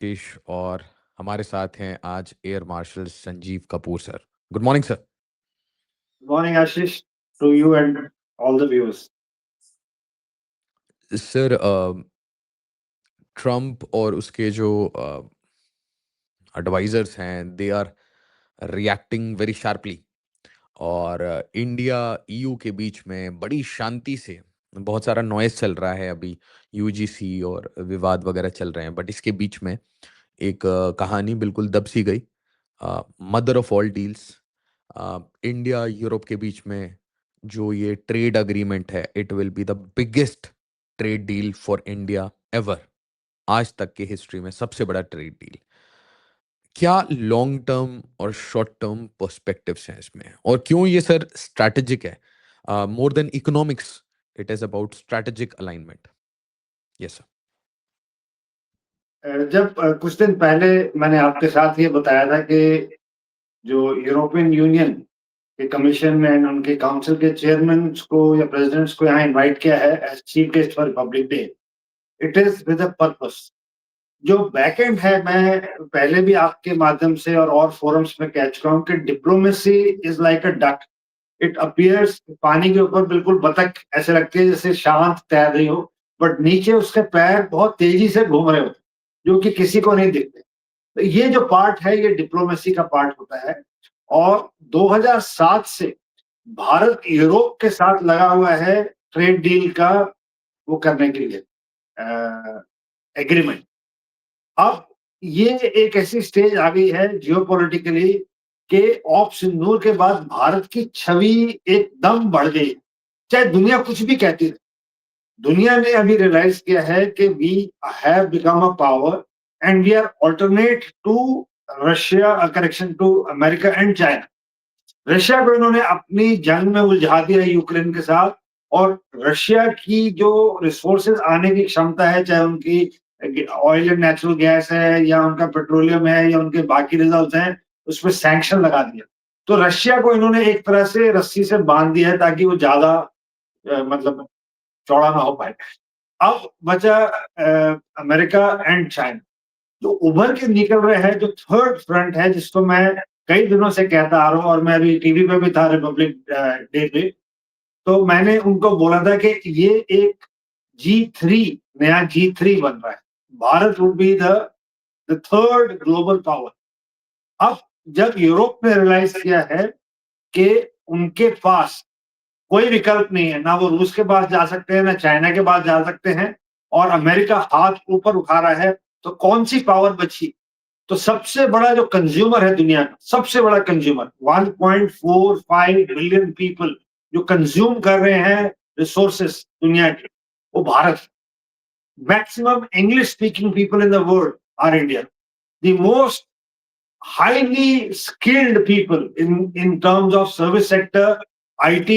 किश और हमारे साथ हैं आज air marshal Sanjeev Kapoor sir. Good morning sir. Good morning, Ashish, to you and all the viewers. Sir Trump और उसके जो एडवाइजर्स हैं they are reacting very sharply और इंडिया ईयू के बीच में बड़ी शांति से बहुत सारा नॉइस चल रहा है अभी। यूजीसी और विवाद वगैरह चल रहे हैं बट इसके बीच में एक कहानी बिल्कुल दब सी गई। Mother of all deals, India Europe के बीच में जो ये ट्रेड अग्रीमेंट है it will be the biggest trade deal for India ever. आज तक की हिस्ट्री में सबसे बड़ा ट्रेड डील। क्या लॉन्ग टर्म और शॉर्ट टर्म पर्सपेक्टिव्स हैं इसमें और क्यों ये सर स्ट्रैटेजिक है? More than economics it is about strategic alignment. Yes sir. जब कुछ दिन पहले मैंने आपके साथ ये बताया था कि जो यूरोपियन यूनियन के कमीशन एंड उनके काउंसिल के चेयरमैन को या प्रेसिडेंट्स को यहाँ इनवाइट किया है as chief guest for Republic Day, it is with a purpose. जो बैकएंड है, मैं पहले भी आपके माध्यम से और फोरम्स में कह चुका हूँ कि diplomacy is like a duck. It appears पानी के ऊपर बिल्कुल बतख ऐसे लगती है जैसे शांत तैर रही हो, बट नीचे उसके पैर बहुत तेजी से घूम रहे होते जो कि किसी को नहीं दिखते। तो ये जो पार्ट है ये डिप्लोमेसी का पार्ट होता है। और 2007 से भारत यूरोप के साथ लगा हुआ है ट्रेड डील का वो करने के लिए एग्रीमेंट। अब ये एक ऐसी स्टेज आ गई है जियोपॉलिटिकली कि ऑप सिंदूर के बाद भारत की छवि एकदम बढ़ गई। चाहे दुनिया कुछ भी कहती है, दुनिया ने अभी रियलाइज किया है कि we have become a power and we are alternate to Russia, correction to America and China. Russia को इन्होंने अपनी जंग में उलझा दिया यूक्रेन के साथ, और रशिया की जो रिसोर्सेज आने की क्षमता है, चाहे उनकी ऑयल एंड नेचुरल गैस है या उनका पेट्रोलियम है या उनके बाकी रिजर्व्स हैं, उस पर सैंक्शन लगा दिया। तो रशिया को इन्होंने एक तरह से रस्सी से बांध दिया है ताकि वो ज्यादा मतलब चौड़ा ना हो पाए। अब बचा अमेरिका एंड चाइना, जो उभर के निकल रहे हैं, जो थर्ड फ्रंट है जिसको मैं कई दिनों से कहता आ रहा हूँ, और मैं अभी टीवी पे भी था रिपब्लिक डे पे, तो मैंने उनको बोला था कि ये एक G3, नया G3 बन रहा है। Bharat would be the third global power. अब जब यूरोप ने रियलाइज किया है कि उनके पास कोई विकल्प नहीं है, ना वो रूस के पास जा सकते हैं ना चाइना के पास जा सकते हैं, और अमेरिका हाथ ऊपर उठा रहा है, तो कौन सी पावर बची? तो सबसे बड़ा जो कंज्यूमर है दुनिया का, सबसे बड़ा कंज्यूमर 1.45 बिलियन पीपल जो कंज्यूम कर रहे हैं रिसोर्सेस दुनिया के, वो Bharat. Maximum English speaking people in the world are Indian. The most highly skilled people in terms of service sector, IT,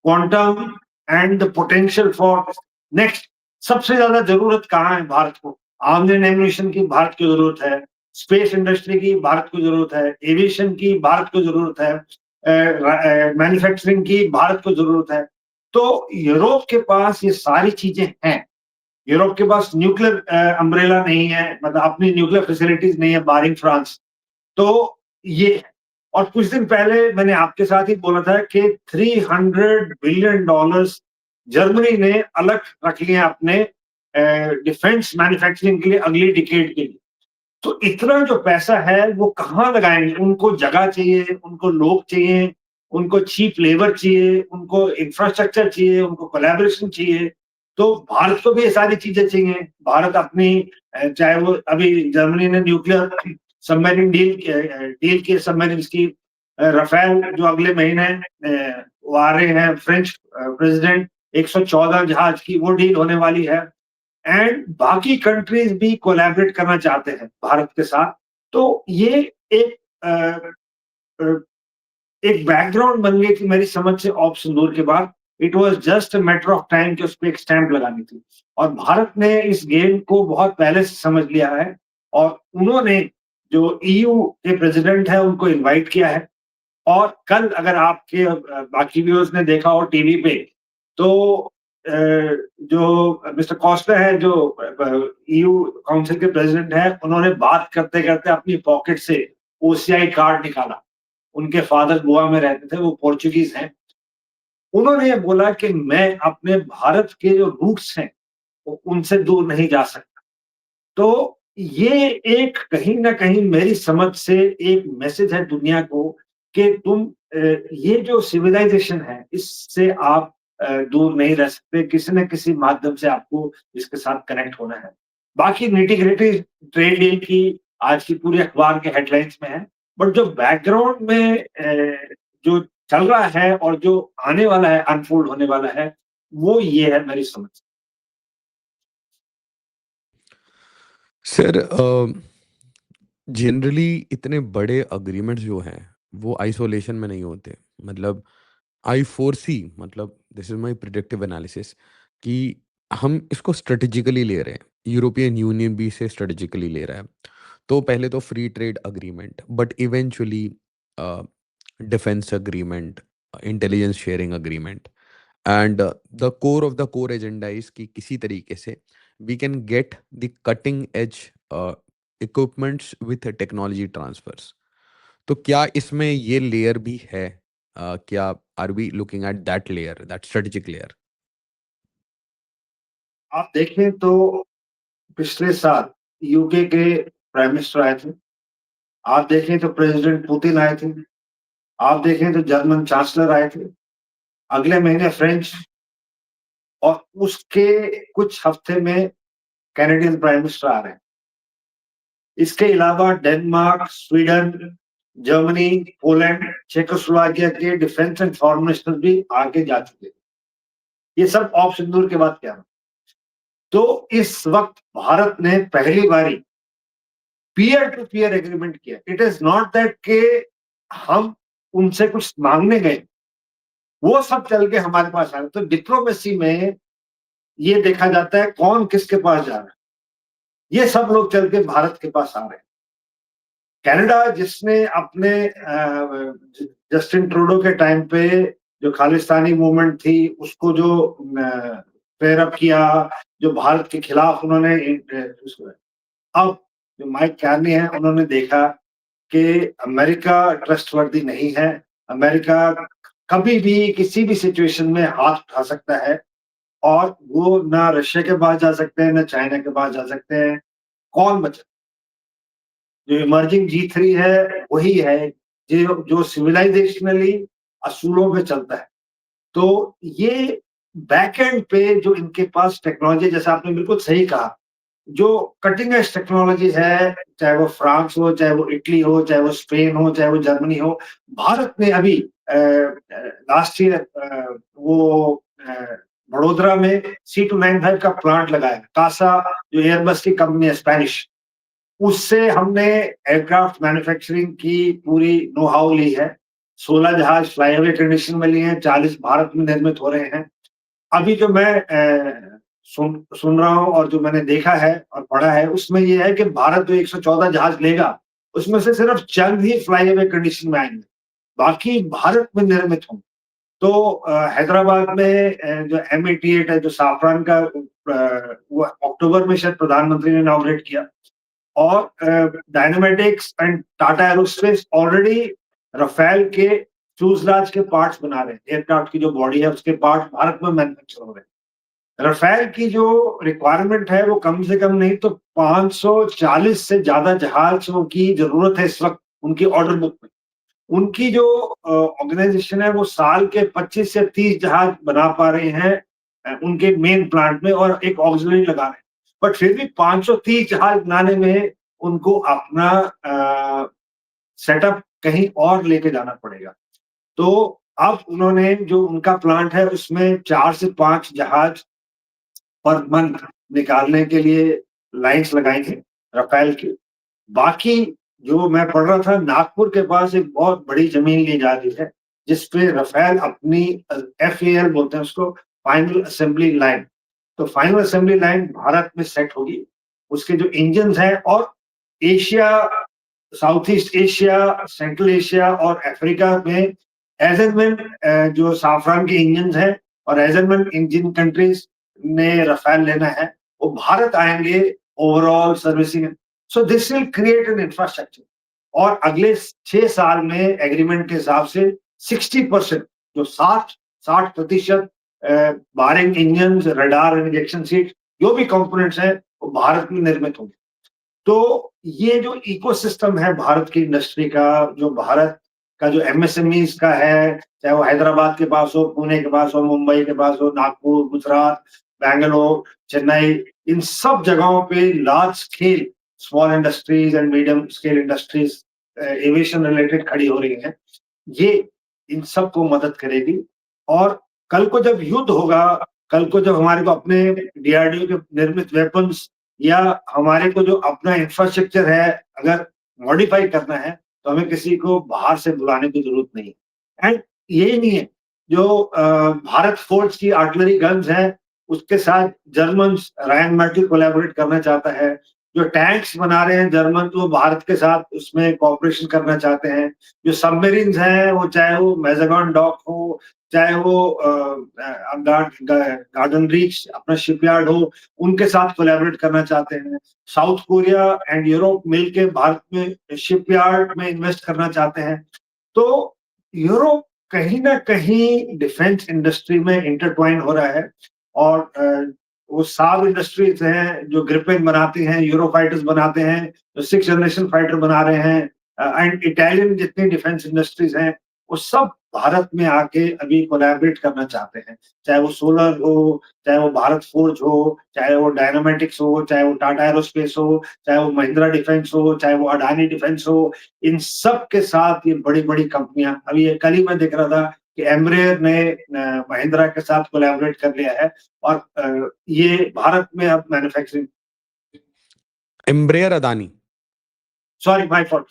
quantum, and the potential for next। सबसे ज्यादा जरूरत कहाँ है भारत को? आर्म्स एम्यूनिशन की भारत को जरूरत है, स्पेस इंडस्ट्री की भारत को जरूरत है, एविएशन की भारत को जरूरत है, मैन्युफैक्चरिंग की भारत को जरूरत है। तो यूरोप के पास ये सारी चीजें हैं। यूरोप के पास न्यूक्लियर अम्ब्रेला नहीं है, मतलब अपनी न्यूक्लियर फैसिलिटीज नहीं है बारिंग फ्रांस। तो ये, और कुछ दिन पहले मैंने आपके साथ ही बोला था कि $300 बिलियन जर्मनी ने अलग रख लिए अपने डिफेंस मैन्युफैक्चरिंग के लिए अगली डिकेड के लिए। तो इतना जो पैसा है वो कहाँ लगाएंगे? उनको जगह चाहिए, उनको लोग चाहिए, उनको चीप लेबर चाहिए, उनको इंफ्रास्ट्रक्चर चाहिए, उनको कोलैबोरेशन चाहिए। तो भारत को भी ये सारी चीजें चाहिए। भारत अपनी चाहे वो अभी जर्मनी ने न्यूक्लियर सबमरीन डील के सबमरीन की, राफेल जो अगले महीने वो आ रहे हैं, फ्रेंच प्रेसिडेंट 114 जहाज की वो डील होने वाली है, एंड बाकी कंट्रीज भी कोलैबोरेट करना चाहते हैं भारत के साथ। तो ये एक एक बैकग्राउंड बन गई थी मेरी समझ से ऑप सिंदूर के बाद। It was just a matter of time कि उस पर एक स्टैंप लगानी थी, और भारत ने इस गेम को बहुत पहले से समझ लिया है। और उन्होंने जो ईयू के प्रेसिडेंट है उनको इनवाइट किया है। और कल अगर आपके बाकी व्यूअर्स ने देखा हो टीवी पे, तो जो मिस्टर कॉस्टा है, जो ईयू काउंसिल के प्रेसिडेंट हैं, उन्होंने बात करते-करते अपनी पॉकेट से ओसीआई कार्ड निकाला। उनके फादर गोवा में रहते थे, वो पोर्चुगीज़ हैं। उन्होंने ये बोला कि मैं अपने भारत के जो रूट्स हैं, उनसे दूर नहीं जा सकता। तो ये एक कहीं न कहीं मेरी समझ से एक मैसेज है दुनिया को कि तुम ये जो सिविलाइज़ेशन है, इससे आप दूर नहीं रह सकते, किसी न किसी माध्यम से आपको इसके साथ कनेक्ट होना है। बाकी निटी-ग्रिटी ट्रेड डील की आज की पूरे अखबार के हेडलाइन्स में है, बट जो बैकग्राउंड में जो चल रहा है और जो आने वाला है, अनफोल्ड होने वाला है, वो ये है मेरी समझ से। सर, जनरली इतने बड़े अग्रीमेंट्स जो हैं वो आइसोलेशन में नहीं होते। मतलब आई फोरसी, मतलब this is my predictive analysis कि हम इसको स्ट्रेटेजिकली ले रहे हैं। यूरोपियन यूनियन भी इसे स्ट्रेटेजिकली ले रहा है। तो पहले तो free trade agreement, but eventually defence agreement, intelligence sharing agreement, and the core of the core agenda is कि किसी तरीके से we can get the cutting edge equipments with technology transfers. तो क्या इसमें ये लेयर भी है? क्या are we looking at that layer, that strategic layer? आप देखें तो पिछले साल यूके के प्राइम मिनिस्टर आए थे। आप देखें तो प्रेसिडेंट पुतिन आए थे। आप देखें तो जर्मन चांसलर आए थे। अगले महीने फ्रेंच, और उसके कुछ हफ्ते में कैनेडियन प्राइम मिनिस्टर आ रहे हैं। इसके अलावा Denmark, Sweden, Germany, Poland, Czechoslovakia के डिफेंस एंड फॉरेन मिनिस्टर भी आगे जा चुके हैं। ये सब ऑफ सिंदूर के बाद क्या? तो इस वक्त भारत ने पहली बारी पीयर टू पीयर एग्रीमेंट किया। इट इज नॉट दैट के हम उनसे कुछ मांगने गए, वो सब चल के हमारे पास आए। तो डिप्लोमेसी में ये देखा जाता है कौन किसके पास जा रहा है। ये सब लोग चल के भारत के पास आ रहे हैं। कनाडा, जिसने अपने जस्टिन ट्रूडो के टाइम पे जो खालिस्तानी मूवमेंट थी उसको जो पेयर अप किया, जो भारत के खिलाफ उन्होंने अब जो माइक कार्नी है, उन्होंने देखा कि अमेरिका ट्रस्टवर्दी नहीं है। अमेरिका कभी भी किसी भी सिचुएशन में हाथ उठा सकता है, और वो ना रशिया के पास जा सकते हैं, ना चाइना के पास जा सकते हैं। कौन बचा? जो इमर्जिंग जी3 है, वही है जो सिविलाइजेशनली असूलों पे चलता है। तो ये बैक एंड पे जो इनके पास टेक्नोलॉजी, जैसा आपने बिल्कुल सही कहा, जो कटिंग एज टेक्नोलॉजी है, चाहे वो फ्रांस हो, चाहे वो इटली हो, चाहे वो स्पेन हो, चाहे वो जर्मनी हो, भारत ने अभी लास्ट ईयर वो बड़ोदरा में C295 का प्लांट लगाया। कासा जो एयरबस की कंपनी है स्पेनिश, उससे हमने एयरक्राफ्ट मैन्युफैक्चरिंग की पूरी नो हाउ ली है। 16 जहाज फ्लाई अवे कंडीशन में लिए हैं, 40 भारत में निर्मित हो रहे हैं। अभी जो मैं सुन रहा हूँ और जो मैंने देखा है और पढ़ा है, उसमें ये है कि भारत जो 114 जहाज लेगा, उसमें से सिर्फ चंद ही फ्लाई अवे कंडीशन में आएँगे, बाकी भारत में निर्मित होंगे। तो हैदराबाद में जो M88 है, जो सैफरन का वो अक्टूबर में शायद प्रधानमंत्री ने इनॉग्रेट किया, और Dynamatics and Tata Aerospace already Rafale के फ्यूजलाज के पार्ट्स बना रहे हैं। एयरक्राफ्ट की जो बॉडी है, उसके पार्ट्स भारत में मैन्युफैक्चर हो रहे हैं। राफेल की जो रिक्वायरमेंट है, वो कम से कम नहीं तो 540 से ज्यादा जहाज़ों की ज़रूरत है इस वक़्त उनकी ऑर्डर बुक में। उनकी जो ऑर्गेनाइज़ेशन है, वो साल के 25 से 30 जहाज़ बना पा रहे हैं उनके मेन प्लांट में, और एक ऑक्सिलरी लगा रहे हैं। बट फिर भी 530 जहाज़ बनाने में उनको अपना सेटअप कहीं और लेके जाना पड़ेगा। तो अब उन्होंने जो उनका प्लांट है, उसमें 4 से 5 जहाज़ पर मंथ निकालने के लिए लाइन्स लगाई हैं राफेल की। बाकी जो मैं पढ़ रहा था, नागपुर के पास एक बहुत बड़ी ज़मीन ली जा रही है, जिस पे राफेल अपनी FAL बोलते हैं उसको, फाइनल असेंबली लाइन। तो फाइनल असेंबली लाइन भारत में सेट होगी। उसके जो इंजन्स हैं, और Asia, South East Asia, Central Asia और अफ्रीका में एज़ एंड व्हेन जो साफ़्रान के इंजन्स हैं, और एज एंड व्हेन जिन कंट्रीज ने रफाल लेना है वो भारत आएंगे overall servicing. So this will create an infrastructure. और अगले 6 साल में एग्रीमेंट के हिसाब से 60%, जो 60% बारिंग इंजन, रडार, इंजेक्शन सीट, जो भी कंपोनेंट्स हैं वो भारत में निर्मित होंगे। तो ये जो इकोसिस्टम है भारत की इंडस्ट्री का, जो भारत का जो एमएसएमईज का है, चाहे वो हैदराबाद के पास हो, पुणे के पास हो, मुंबई के पास हो, नागपुर, गुजरात, बैंगलोर, चेन्नई, इन सब जगहों पे large scale small industries and medium scale industries aviation related खड़ी हो रही हैं। ये इन सबको मदद करेगी। और कल को जब युद्ध होगा, कल को जब हमारे को अपने डीआरडीओ के निर्मित वेपन्स या हमारे को जो अपना इंफ्रास्ट्रक्चर है अगर मॉडिफाई करना है, तो हमें किसी को बाहर से बुलाने की जरूरत नहीं है। एंड यही नहीं है, जो भारत फोर्स की आर्टिलरी गन्स हैं उसके साथ जर्मन रायन मैर्टल कोलैबोरेट करना चाहता है। जो टैंक्स बना रहे हैं जर्मन, तो वो भारत के साथ उसमें कॉपरेशन करना चाहते हैं। जो सबमरीन्स हैं, वो चाहे वो मैजागन डॉक हो, चाहे वो गार्डन रीच अपना शिपयार्ड हो, उनके साथ कोलैबोरेट करना चाहते हैं। साउथ कोरिया एंड यूरोप मिलके भारत में शिपयार्ड में इन्वेस्ट करना चाहते हैं। तो यूरोप कहीं ना कहीं डिफेंस इंडस्ट्री में इंटरट्वाइन हो रहा है। और वो साब इंडस्ट्रीज हैं जो ग्रिपेन बनाते हैं, यूरो फाइटर्स बनाते हैं, जो 6th जनरेशन फाइटर बना रहे हैं, एंड इटालियन जितनी डिफेंस इंडस्ट्रीज हैं, वो सब भारत में आके अभी कोलैबोरेट करना चाहते हैं। चाहे वो सोलर हो, चाहे वो भारत फोर्ज हो, चाहे वो डायनामेटिक्स हो, चाहे वो टाटा एरोस्पेस हो, चाहे वो महिंद्रा डिफेंस हो, चाहे वो अडानी डिफेंस हो, इन सब के साथ ये बड़ी-बड़ी कंपनियां, अभी ये कल ही मैं देख रहा था कि एम्ब्रेयर ने महिंद्रा के साथ कोलैबोरेट कर लिया है और ये भारत में अब manufacturing. Embraer Adani. Sorry, my fault.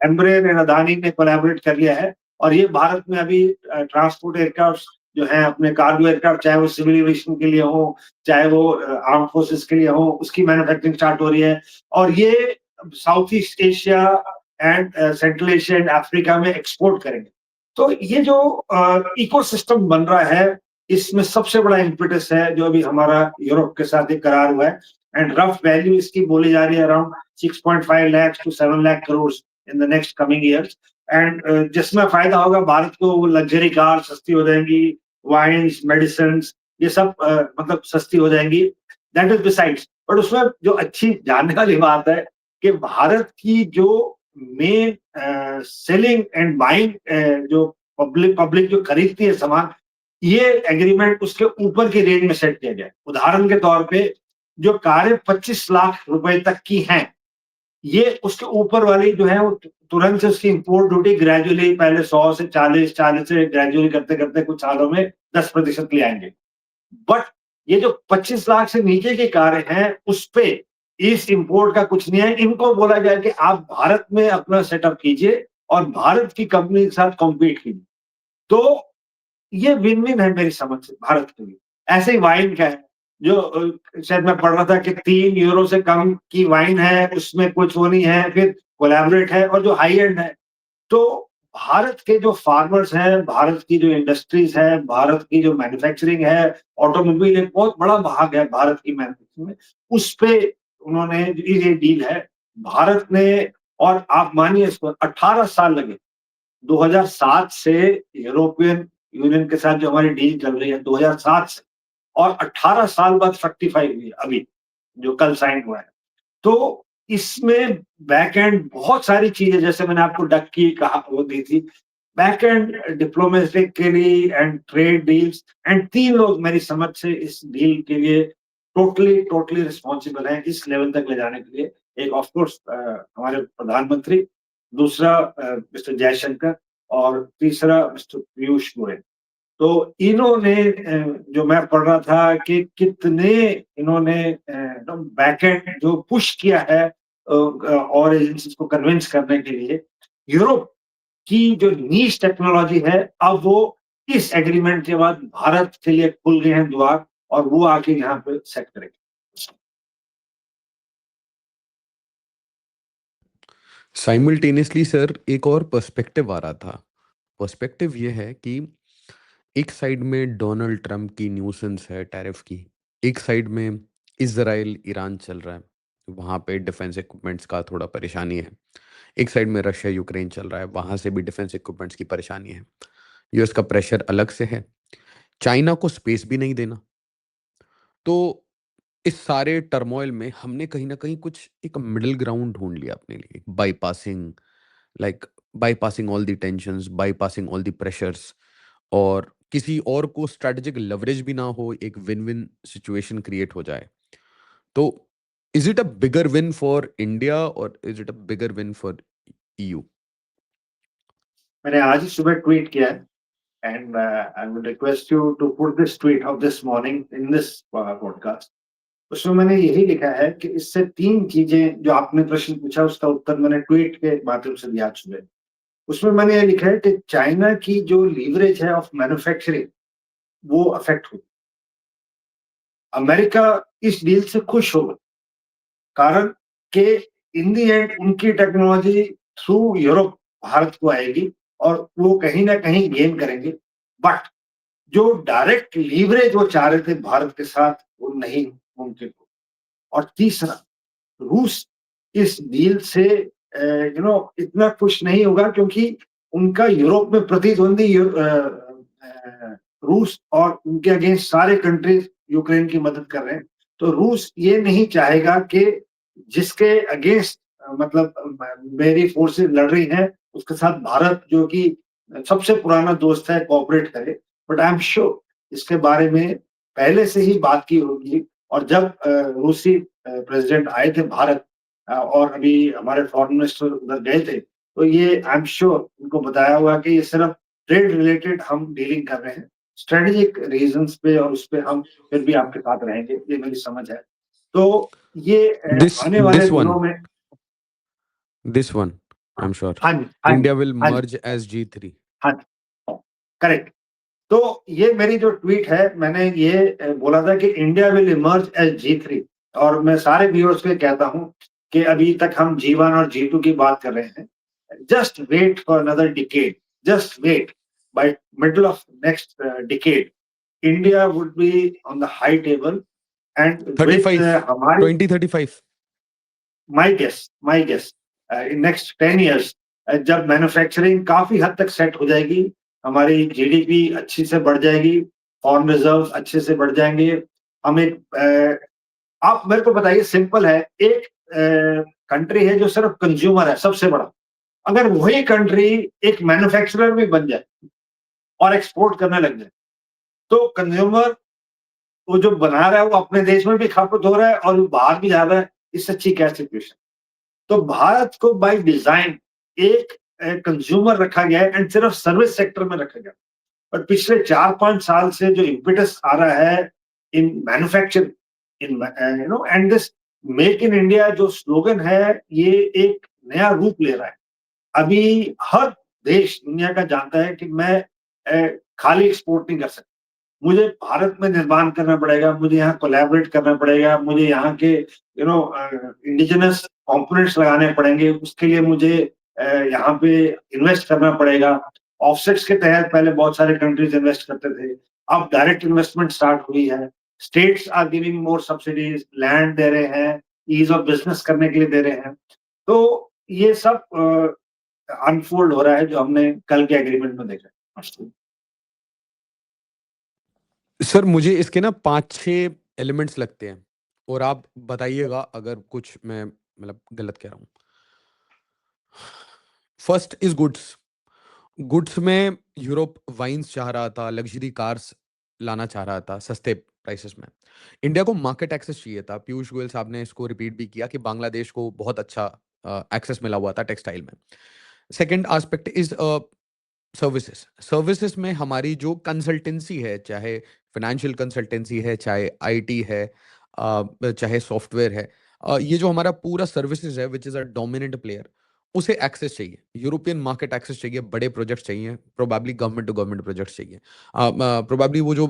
Embraer and Adani ने कोलैबोरेट कर लिया है और ये भारत में अभी ट्रांसपोर्ट एयरक्राफ्ट जो हैं, अपने कार्गो एयरक्राफ्ट, चाहे वो सिविल एविएशन के लिए हो, चाहे वो आर्म फोर्सेस के लिए हो, उसकी मैन्युफैक्चरिंग स्टार्ट हो रही है। और ये south East Asia and central Asia and Africa में एक्सपोर्ट करेंगे। तो ये जो इकोसिस्टम बन रहा है, इसमें सबसे बड़ा इम्पेटस है जो अभी हमारा यूरोप के साथ एक करार हुआ है। एंड रफ वैल्यू इसकी बोली जा रही है around 6.5 lakh to 7 lakh crore in the next coming years. And जिसमें फायदा होगा भारत को, लग्जरी कार सस्ती हो जाएंगी, वाइन्स, मेडिसिन, ये सब मतलब सस्ती हो जाएंगी। दैट इज बिसाइड्स, बट उसमें जो अच्छी जानने वाली बात है कि भारत की जो मेन सेलिंग एंड बाइंग, जो पब्लिक पब्लिक जो खरीदती है सामान, ये एग्रीमेंट उसके ऊपर की रेंज में सेट किया गया। उदाहरण के तौर पे जो कारें 25 लाख रुपए तक की हैं, ये उसके ऊपर वाली जो है वो तुरंत से उसकी इंपोर्ट ड्यूटी ग्रेजुअली पहले 100 से 40, 40 से ग्रेजुअली करते करते कुछ सालों में 10% ले आएंगे। बट ये जो 25 लाख से नीचे की कारें हैं, उस पे इस इंपोर्ट का कुछ नहीं है। इनको बोला गया कि आप भारत में अपना सेटअप कीजिए और भारत की कंपनी के साथ कॉम्पीट कीजिए। तो ये विन विन है मेरी समझ से भारत के लिए। ऐसे ही वाइन का है, जो शायद मैं पढ़ रहा था कि 3 यूरो से कम की वाइन है, उसमें कुछ वो नहीं है, फिर कोलैबोरेट है और जो हाई एंड है। तो भारत के जो फार्मर्स हैं, भारत की जो इंडस्ट्रीज है, भारत की जो मैन्युफैक्चरिंग है, ऑटोमोबाइल एक बहुत बड़ा भाग है भारत की मैन्युफैक्चरिंग में, उस पे उन्होंने ये डील है भारत ने। और आप मानिए इसको 18 साल लगे, 2007 से यूरोपियन यूनियन के साथ जो हमारी डील चल रही है 2007 से, और 18 साल बाद फ्रक्टिफाई हुई है अभी, जो कल साइन हुआ है। तो इसमें बैक एंड बहुत सारी चीजें, जैसे मैंने आपको डक की कहा वो दी थी, back and diplomatically and trade deals, and 3 लोग मेरी समझ से इस डील के लिए टोटली टोटली रिस्पॉन्सिबल हैं इस लेवल तक ले जाने के लिए। एक ऑफ कोर्स हमारे प्रधानमंत्री, दूसरा मिस्टर जयशंकर, और तीसरा मिस्टर पीयूष गोयल। तो इन्होंने जो मैं पढ़ रहा था कि कितने इन्होंने बैकएंड जो पुश किया है और एजेंसीज को कन्विंस करने के लिए। यूरोप की जो नीश टेक्नोलॉजी है, अब वो इस एग्रीमेंट के बाद भारत के लिए खुल गए हैं द्वार, और वो आके यहाँ पे सेट करेंगे। साइमल्टेनियसली सर एक और पर्सपेक्टिव आ रहा था। पर्सपेक्टिव ये है कि एक साइड में डोनाल्ड ट्रंप की न्यूसेंस है टैरिफ की, एक साइड में इज़राइल ईरान चल रहा है, वहाँ पे डिफेंस इक्विपमेंट्स का थोड़ा परेशानी है। एक साइड में रशिया यूक्रेन चल रहा है, वहाँ से भी डिफेंस इक्विपमेंट्स की परेशानी है। यूएस का प्रेशर अलग से है, चाइना को स्पेस भी नहीं देना। तो इस सारे टर्मोइल में हमने कहीं न कहीं कुछ एक मिडल ग्राउंड ढूँढ लिया अपने लिए, bypassing like bypassing all the tensions, bypassing all the pressures, और किसी और को स्ट्रैटेजिक लेवरेज भी ना हो, एक विन-विन सिचुएशन क्रिएट हो जाए। तो is it a bigger win for India और is it a bigger win for EU? मैंने आज ही सुबह ट्वीट किया है and I would request you to put this tweet of this morning in this podcast. उसमें मैंने यही लिखा है कि इससे 3 चीज़ें जो आपने प्रश्न पूछा उसका उत्तर मैंने ट्वीट के माध्यम से दिया आज सुबह। उसमें मैंने ये लिखा है कि चाइना की जो लीवरेज है ऑफ मैन्युफैक्चरिंग वो अफेक्ट हुई। अमेरिका इस डील से खुश होगा, कारण कि इन द एंड उनकी टेक्नोलॉजी थ्रू यूरोप भारत को आएगी और वो कहीं न कहीं गेन करेंगे। बट जो डायरेक्ट लीवरेज वो चाह रहे थे भारत के साथ, वो नहीं मुमकिन हो। और तीसरा, रूस इस डील से इतना खुश नहीं होगा क्योंकि उनका यूरोप में प्रतिद्वंदी रूस और उनके अगेंस्ट सारे कंट्रीज यूक्रेन की मदद कर रहे हैं। तो रूस ये नहीं चाहेगा कि जिसके अगेंस्ट मतलब मेरी फोर्सेस लड़ रही हैं, उसके साथ भारत जो कि सबसे पुराना दोस्त है, कोऑपरेट करे। बट आई एम श्योर इसके बारे में पहले से ही बात की होगी और जब रूसी प्रेसिडेंट आए थे भारत और अभी हमारे फॉरेन मिनिस्टर उधर गए थे, तो ये आई एम श्योर उनको बताया हुआ कि ये सिर्फ ट्रेड रिलेटेड हम डीलिंग कर रहे हैं। स्ट्रेटेजिक रीजंस पे और उस पे हम फिर भी आपके साथ रहेंगे, ये मेरी समझ है। तो ये This आने वाले this दिनों one, में this one, हाँ, I'm sure हाँ जी, हाँ जी, India will हाँ जी, merge as G3. हाँ जी, करेक्ट। तो ये मेरी जो ट्वीट है मैंने ये बोला था कि इंडिया विल इमर्ज एज जी3 और मैं सारे व्यूअर्स को कहता हूं कि अभी तक हम जी1 और जी2 की बात कर रहे हैं। Just wait for another decade, just wait, by middle of next decade India would be on the high table and with 35, हमारी 2035. My guess in next 10 years जब मैन्युफैक्चरिंग काफी हद तक सेट हो जाएगी, हमारी जीडीपी अच्छी से बढ़ जाएगी, फॉरेन रिजर्व्स अच्छे से बढ़ जाएंगे। हम एक आप मेरे को बताइए, सिंपल है, एक कंट्री है जो सिर्फ कंज्यूमर है सबसे बड़ा, अगर वही कंट्री एक मैन्युफैक्चरर भी बन जाए और एक्सपोर्ट करने लग जाए, तो कंज्यूमर वो जो बना रहा है वो अपने देश में भी खपत हो रहा है और वो बाहर भी जा रहा है। इससे अच्छी क्या सिचुएशन। तो भारत को बाय डिजाइन एक कंज्यूमर रखा गया है एंड सिर्फ सर्विस सेक्टर में रखा गया। पर पिछले 4-5 साल से जो इम्पेटस आ रहा है in manufacturing, in and this make in India जो स्लोगन है, ये एक नया रूप ले रहा है। अभी हर देश दुनिया का जानता है कि मैं खाली एक्सपोर्ट नहीं कर सकता, मुझे भारत में निर्माण करना पड़ेगा, मुझे यहाँ कोलैबोरेट करना पड़ेगा, मुझे यहाँ के इंडिजिनस कंपोनेंट्स लगाने पड़ेंगे, उसके लिए मुझे यहाँ पे इन्वेस्ट करना पड़ेगा। ऑफसेट्स के तहत पहले बहुत सारे कंट्रीज इन्वेस्ट करते थे, अब डायरेक्ट इन्वेस्टमेंट स्टार्ट हुई है। States are giving more subsidies, land दे रहे हैं, ईज ऑफ बिजनेस करने के लिए दे रहे हैं। तो ये सब अनफोल्ड हो रहा है जो हमने कल के एग्रीमेंट में देखा है। सर मुझे इसके ना 5-6 एलिमेंट्स लगते हैं, और आप बताइएगा अगर कुछ मैं मतलब गलत कह रहा हूँ। First is goods. गुड्स में यूरोप वाइन्स चाह रहा था, लग्जरी कार्स लाना चाह रहा था सस्ते प्राइसेस में। इंडिया को मार्केट एक्सेस चाहिए था। पीयूष गोयल साहब ने इसको रिपीट भी किया कि बांग्लादेश को बहुत अच्छा एक्सेस मिला हुआ था टेक्सटाइल में। Second aspect is services. Services में हमारी जो कंसल्टेंसी है, चाहे फाइनेंशियल कंसल्टेंसी है, चाहे आईटी है, चाहे सॉफ्टवेयर है, ये जो हमारा पूरा सर्विसेज है which is a dominant player, उसे एक्सेस चाहिए, यूरोपियन मार्केट एक्सेस चाहिए, बड़े प्रोजेक्ट्स चाहिए, probably government to government projects चाहिए, प्रोबेबली वो जो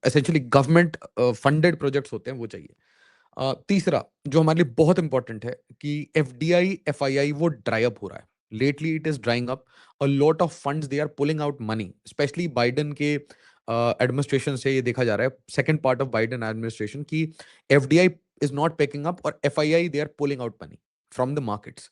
एसेंशियली गवर्नमेंट फंडेड प्रोजेक्ट्स होते हैं वो चाहिए। तीसरा जो हमारे लिए बहुत इंपॉर्टेंट है कि एफडीआई एफआईआई वो ड्राई अप हो रहा है। Lately it is drying up, a lot of funds they are pulling out money, specially Biden के एडमिनिस्ट्रेशन से ये देखा जा रहा है, second part of Biden administration, कि FDI is not picking up और FII they are pulling out money from the markets.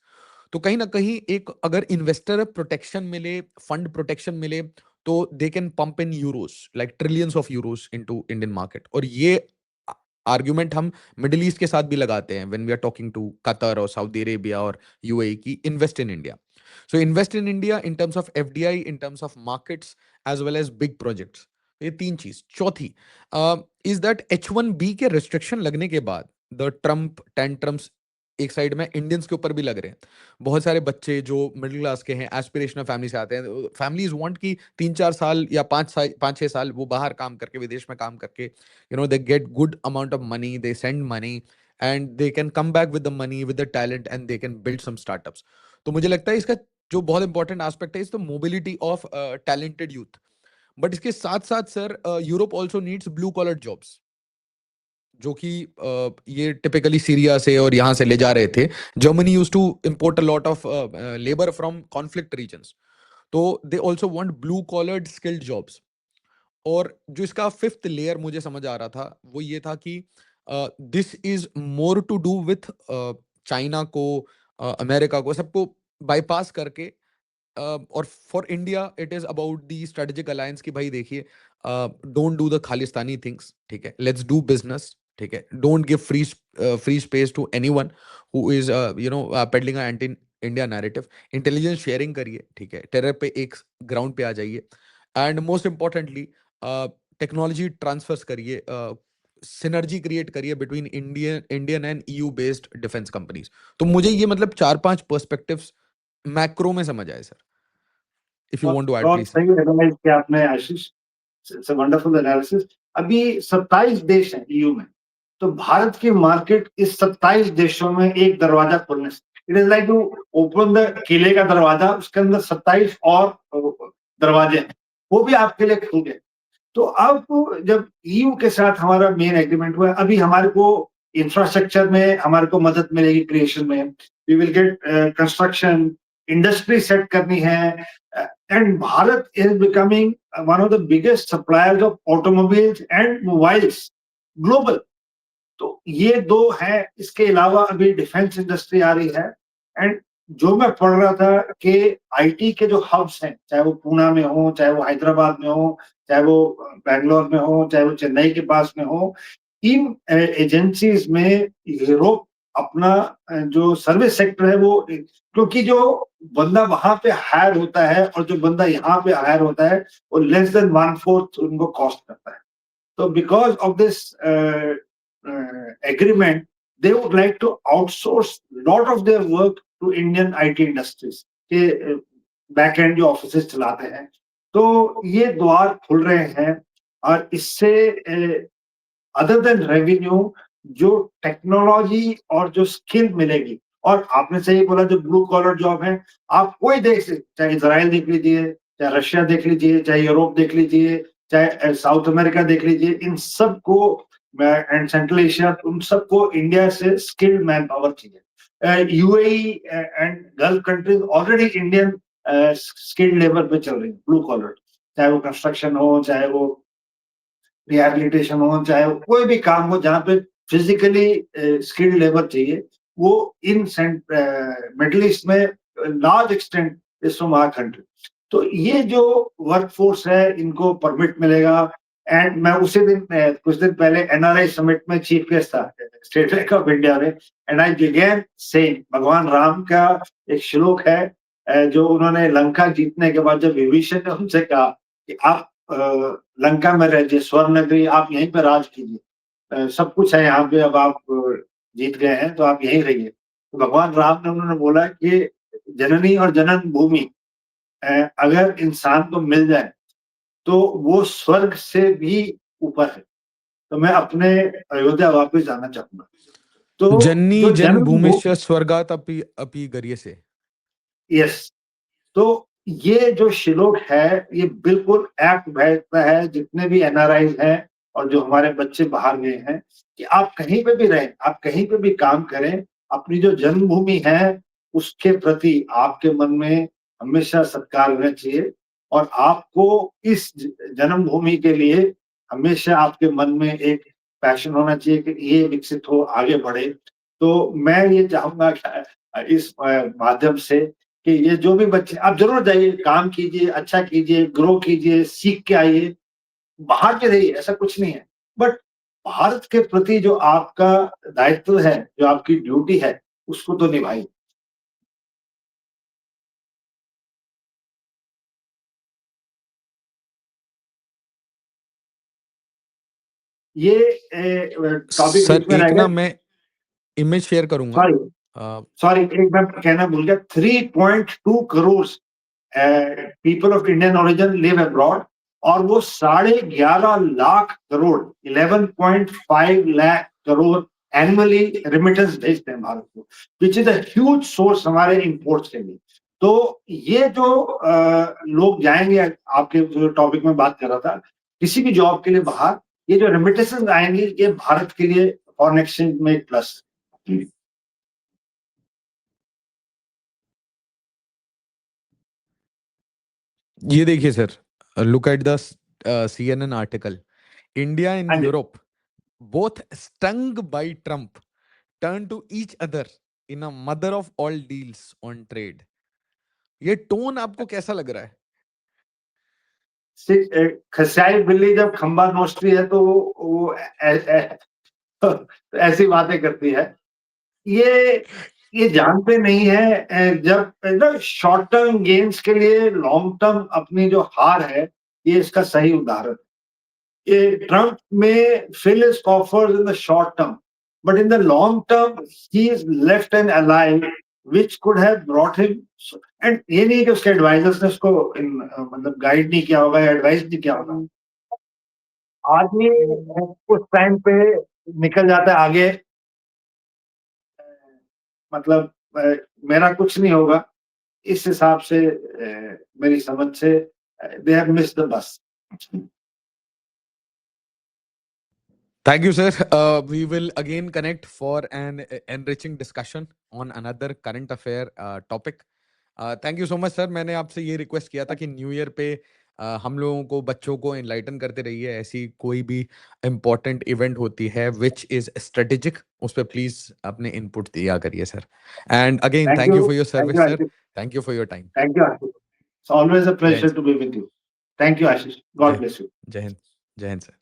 तो कहीं ना कहीं एक अगर इन्वेस्टर प्रोटेक्शन मिले, फंड प्रोटेक्शन मिले, तो they can pump in Euros, like trillions of Euros into Indian market. और ये आर्गुमेंट हम मिडिल ईस्ट के साथ भी लगाते हैं when we are talking to Qatar और सऊदी अरेबिया और यूएई की invest in India. So invest in India in terms of FDI, in terms of markets, as well as big projects. ये तीन चीज। चौथी इज दैट H1B के restriction लगने के बाद द ट्रम्प टेंट्रम्स एक साइड में इंडियंस के ऊपर भी लग रहे हैं। बहुत सारे बच्चे जो मिडिल क्लास के हैं, एस्पिरेशनल फैमिली से आते हैं, फैमिलीज वांट कि 3-4 साल या 5-6 साल वो बाहर काम करके, विदेश में काम करके, they get good amount of money, they send money and they can come back with the money, with the talent, and they can build some startups। तो मुझे लगता है इसका जो बहुत इंपॉर्टेंट एस्पेक्ट है is the mobility of talented youth. But इसके साथ साथ sir, Europe also needs blue collar jobs, जो कि ये टिपिकली सीरिया से और यहाँ से ले जा रहे थे। Germany use to import a lot of labour from conflict regions, तो they also want blue collared skilled jobs. और जो इसका फिफ्थ लेयर मुझे समझ आ रहा था वो ये था कि this is more to do with China को, अमेरिका को, सबको बाईपास करके। और for India it is about the strategic alliance कि भाई देखिए, don't do the Khalistani things, ठीक है, लेट्स डू बिजनेस, ठीक है, don't give free space to anyone who is peddling anti India narrative. Intelligence sharing करिए, ठीक है, टेरर पे एक ग्राउंड पे आ जाइए, and most importantly technology transfers करिए, सिनर्जी क्रिएट करिए between Indian and EU based defence companies. तो मुझे ये मतलब 4-5 पर्सपेक्टिव्स मैक्रो में समझ आए सर। इफ यू बहुत वांट टू ऐड बहुत प्लीज। सही एनालाइज किया आपने Ashish. It's a wonderful analysis. अभी 27 देश हैं ईयू में, तो भारत की मार्केट इस 27 देशों में एक दरवाजा खोलने से, it is like to open the किले का दरवाजा, उसके अंदर 27 और दरवाजे हैं, वो भी आपके लिए खुल गए। तो अब जब ईयू के साथ हमारा मेन एग्रीमेंट हुआ, अभी हमारे को इंफ्रास्ट्रक्चर में हमारे को मदद मिलेगी, क्रिएशन में we will get construction, industry set करनी है, and Bharat is becoming one of the biggest suppliers of automobiles and mobiles global. तो ये दो हैं। इसके अलावा अभी डिफेंस इंडस्ट्री आ रही है। एंड जो मैं पढ़ रहा था कि आईटी के जो हब्स हैं, चाहे वो पूना में हो, चाहे वो हैदराबाद में हो, चाहे वो बैंगलोर में हो, चाहे वो चेन्नई के पास में हो, इन एजेंसीज में यूरोप अपना जो सर्विस सेक्टर है वो, क्योंकि जो बंदा वहां पे हायर होता है और जो बंदा यहाँ पे हायर होता है वो लेस देन 1/4 उनको कॉस्ट करता है। So because of this agreement, they would like to outsource lot of their work to Indian IT industries के बैक एंड जो ऑफिस चलाते हैं। तो ये द्वार खुल रहे हैं, और इससे अदर देन रेवेन्यू, जो टेक्नोलॉजी और जो स्किल मिलेगी, और आपने सही बोला जो ब्लू कॉलर जॉब है, आप कोई देख सकते, चाहे इसराइल देख लीजिए, चाहे रशिया देख लीजिए, चाहे यूरोप देख लीजिए, चाहे साउथ अमेरिका देख लीजिए, इन सबको एंड सेंट्रल एशिया, उन सबको इंडिया से स्किल्ड मैन पावर चाहिए। UAE and gulf countries already Indian skilled labour पे चल रही है, ब्लू कॉलर, चाहे वो कंस्ट्रक्शन हो, चाहे वो रिहैबिलिटेशन हो, चाहे कोई भी काम हो जहाँ पे फिजिकली स्किल्ड लेबर चाहिए, वो इन मिडिल ईस्ट में large extent is from our country. तो ये जो वर्कफोर्स है इनको परमिट मिलेगा। एंड मैं उसी दिन कुछ दिन पहले एनआरआई समिट में चीफ गेस्ट था स्टेट बैंक ऑफ इंडिया में, एंड आई बिगेन सेइंग, भगवान राम का एक श्लोक है जो उन्होंने लंका जीतने के बाद जब विभीषण ने उनसे कहा कि आप लंका में रहिए, स्वर्ण नगरी, आप यहीं पे राज कीजिए, सब कुछ है यहाँ पे, अब आप जीत गए हैं तो आप यहीं रहिए। तो भगवान राम ने उन्होंने बोला कि जननी और जनन भूमि अगर इंसान को मिल जाए तो वो स्वर्ग से भी ऊपर है। तो मैं अपने अयोध्या वापस जाना चाहूंगा। तो जन्नी जो जन जन्म, भूमिश्च स्वर्गात अपि अपि गरीयसे। यस, तो ये जो श्लोक है ये बिल्कुल ऐप्ट बैठता है जितने भी एनआरआई हैं और जो हमारे बच्चे बाहर गए हैं, कि आप कहीं पे भी रहें, आप कहीं पे भी काम करें, अपनी जो जन्मभूमि है उसके प्रति आपके मन में हमेशा सत्कार होना चाहिए। और आपको इस जन्मभूमि के लिए हमेशा आपके मन में एक पैशन होना चाहिए कि ये विकसित हो, आगे बढ़े। तो मैं ये चाहूँगा कि इस माध्यम से कि ये जो भी बच्चे आप ज़रूर जाइए, काम कीजिए, अच्छा कीजिए, ग्रो कीजिए, सीख के आइए, बाहर के रहिए, ऐसा कुछ नहीं है। बट भारत के प्रति जो आपका दायित्व है, जो आपकी ड्यूटी है, उसको तो निभाइए। ये टॉपिक सर बीच में रह एक गया। ना मैं इमेज शेयर करूँगा। सॉरी, अ, सॉरी एक मैं कहना भूल गया 3.2 crore people of Indian origin live abroad और वो 11.5 करोड़ 11.5 लाख करोड़ एनुअली रेमिटेंस भेजते हैं भारत को, which is a huge source हमारे इंपोर्ट्स के लिए। तो ये जो लोग जाएंगे, आपके जो टॉपिक में बात कर रहा था, किसी भी जॉब के लिए बाहर, ये जो रेमिटेंसेस आएंगे ये भारत के लिए फॉरेन एक्सचेंज में एक प्लस। ये देखिए sir, look at the CNN article. India and हाँ जी। Europe both stung by Trump turn to each other in a mother of all deals on trade. ये टोन आपको कैसा लग रहा है? खसियाई बिल्ली जब खंबा नोचती है तो वो तो ऐसी बातें करती है। ये ये जानते नहीं है जब ना शॉर्ट टर्म गेन्स के लिए लॉन्ग टर्म अपनी जो हार है, ये इसका सही उदाहरण है। ये ट्रम्प में fill his coffers in the short term, but in the long term he is left an ally which could have brought him and ये नहीं कि उसके एडवाइजर्स ने उसको मतलब गाइड नहीं किया होगा या एडवाइस नहीं किया होगा। आदमी उस टाइम पे निकल जाता है आगे, मतलब मेरा कुछ नहीं होगा, इस हिसाब से मेरी समझ से they have missed the bus. Thank you, sir. We will again connect for an enriching discussion on another current affair topic. Thank you so much sir. मैंने आपसे ये रिक्वेस्ट किया था कि न्यू ईयर पे हम लोगों को, बच्चों को एनलाइटन करते रहिए। ऐसी कोई भी इम्पोर्टेंट इवेंट होती है विच इज स्ट्रेटेजिक, उस पर प्लीज अपने इनपुट दिया करिए sir. And again thank thank you you, for your thank you service sir. Ashish, thank you for your time. Thank you Ashish. It's always a जय हिंद pleasure sir. To be with you. Thank you Ashish, God जय bless you. जय हिंद। जय Hind sir.